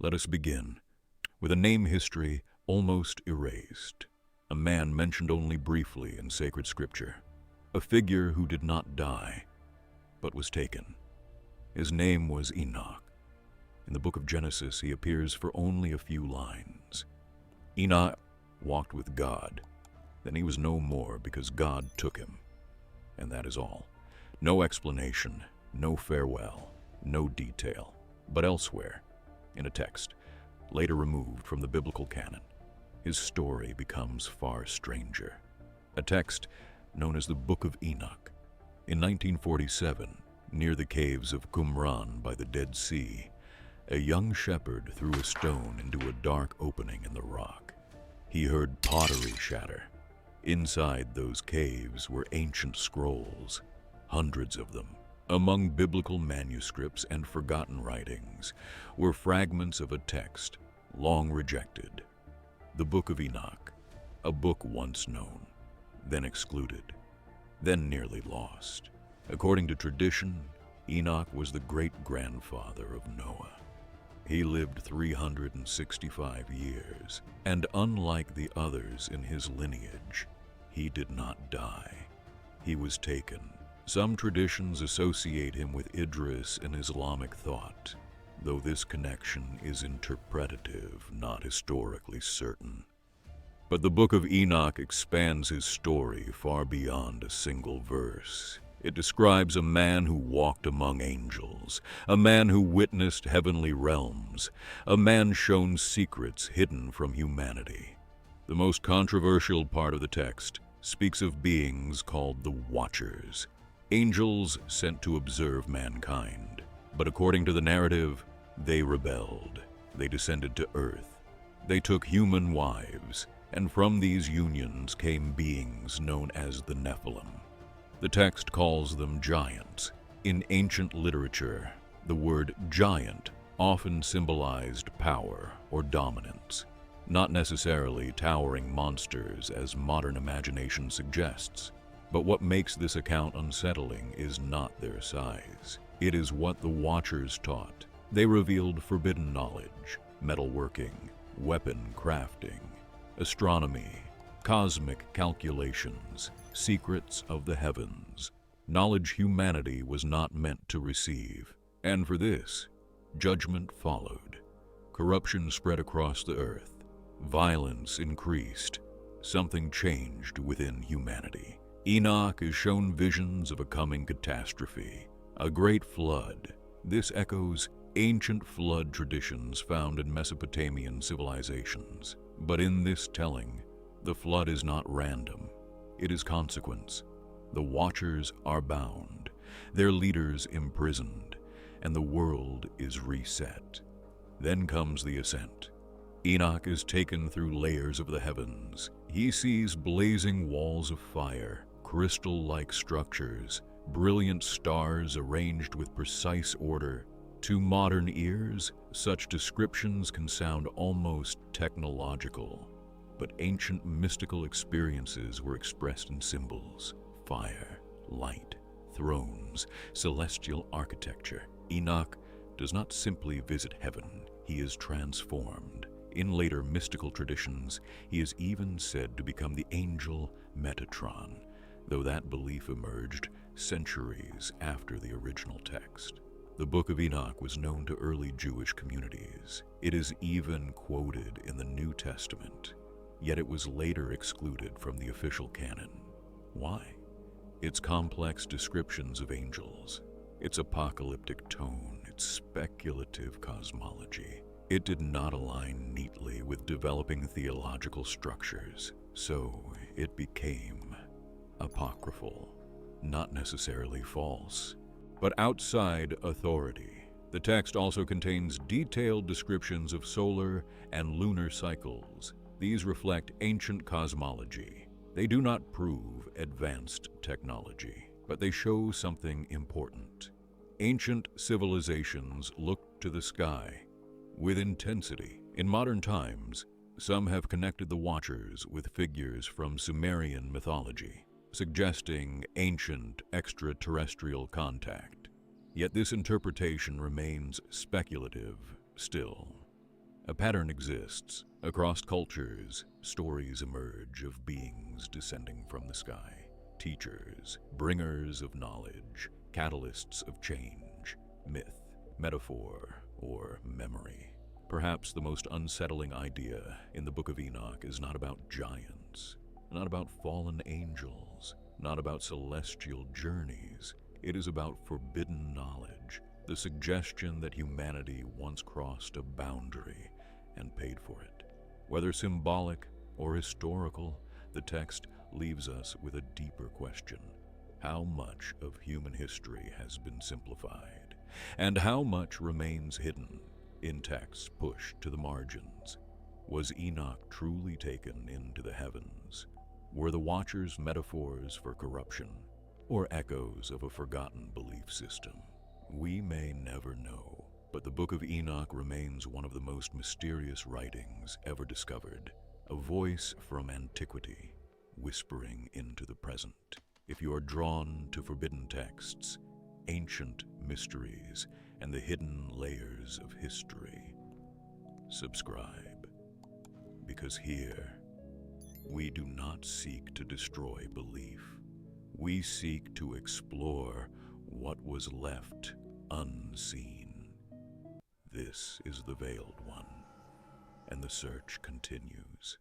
Let us begin with a name history almost erased, a man mentioned only briefly in sacred scripture, a figure who did not die, but was taken. His name was Enoch. In the book of Genesis, he appears for only a few lines. Enoch walked with God. Then he was no more because God took him. And that is all. No explanation, no farewell, no detail. But elsewhere, in a text, later removed from the biblical canon, his story becomes far stranger. A text known as the Book of Enoch. In 1947, near the caves of Qumran by the Dead Sea, a young shepherd threw a stone into a dark opening in the rock. He heard pottery shatter. Inside those caves were ancient scrolls, hundreds of them. Among biblical manuscripts and forgotten writings were fragments of a text long rejected. The Book of Enoch, a book once known, then excluded, then nearly lost. According to tradition, Enoch was the great-grandfather of Noah. He lived 365 years, and unlike the others in his lineage, he did not die. He was taken. Some traditions associate him with Idris in Islamic thought, though this connection is interpretative, not historically certain. But the Book of Enoch expands his story far beyond a single verse. It describes a man who walked among angels, a man who witnessed heavenly realms, a man shown secrets hidden from humanity. The most controversial part of the text speaks of beings called the Watchers, angels sent to observe mankind. But according to the narrative, they rebelled. They descended to earth. They took human wives, and from these unions came beings known as the Nephilim. The text calls them giants. In ancient literature, the word giant often symbolized power or dominance, not necessarily towering monsters as modern imagination suggests. But what makes this account unsettling is not their size. It is what the Watchers taught. They revealed forbidden knowledge, metalworking, weapon crafting, astronomy, cosmic calculations, secrets of the heavens, knowledge humanity was not meant to receive. And for this, judgment followed. Corruption spread across the earth. Violence increased. Something changed within humanity. Enoch is shown visions of a coming catastrophe, a great flood. This echoes ancient flood traditions found in Mesopotamian civilizations. But in this telling, the flood is not random. It is consequence. The Watchers are bound, their leaders imprisoned, and the world is reset. Then comes the ascent. Enoch is taken through layers of the heavens. He sees blazing walls of fire, crystal-like structures, brilliant stars arranged with precise order. To modern ears, such descriptions can sound almost technological, but ancient mystical experiences were expressed in symbols: fire, light, thrones, celestial architecture. Enoch does not simply visit heaven, he is transformed. In later mystical traditions, he is even said to become the angel Metatron, though that belief emerged centuries after the original text. The Book of Enoch was known to early Jewish communities. It is even quoted in the New Testament, yet it was later excluded from the official canon. Why? Its complex descriptions of angels, its apocalyptic tone, its speculative cosmology. It did not align neatly with developing theological structures, so it became apocryphal, not necessarily false, but outside authority. The text also contains detailed descriptions of solar and lunar cycles. These reflect ancient cosmology. They do not prove advanced technology, but they show something important. Ancient civilizations looked to the sky with intensity. In modern times, some have connected the Watchers with figures from Sumerian mythology, suggesting ancient extraterrestrial contact. Yet this interpretation remains speculative still. A pattern exists. Across cultures, stories emerge of beings descending from the sky. Teachers, bringers of knowledge, catalysts of change, myth, metaphor, or memory. Perhaps the most unsettling idea in the Book of Enoch is not about giants, not about fallen angels, not about celestial journeys. It is about forbidden knowledge, the suggestion that humanity once crossed a boundary and paid for it. Whether symbolic or historical, the text leaves us with a deeper question. How much of human history has been simplified? And how much remains hidden in texts pushed to the margins? Was Enoch truly taken into the heavens? Were the Watchers metaphors for corruption, or echoes of a forgotten belief system? We may never know, but the Book of Enoch remains one of the most mysterious writings ever discovered, a voice from antiquity, whispering into the present. If you are drawn to forbidden texts, ancient mysteries, and the hidden layers of history, subscribe, because here we do not seek to destroy belief. We seek to explore what was left unseen. This is the Veiled One, and the search continues.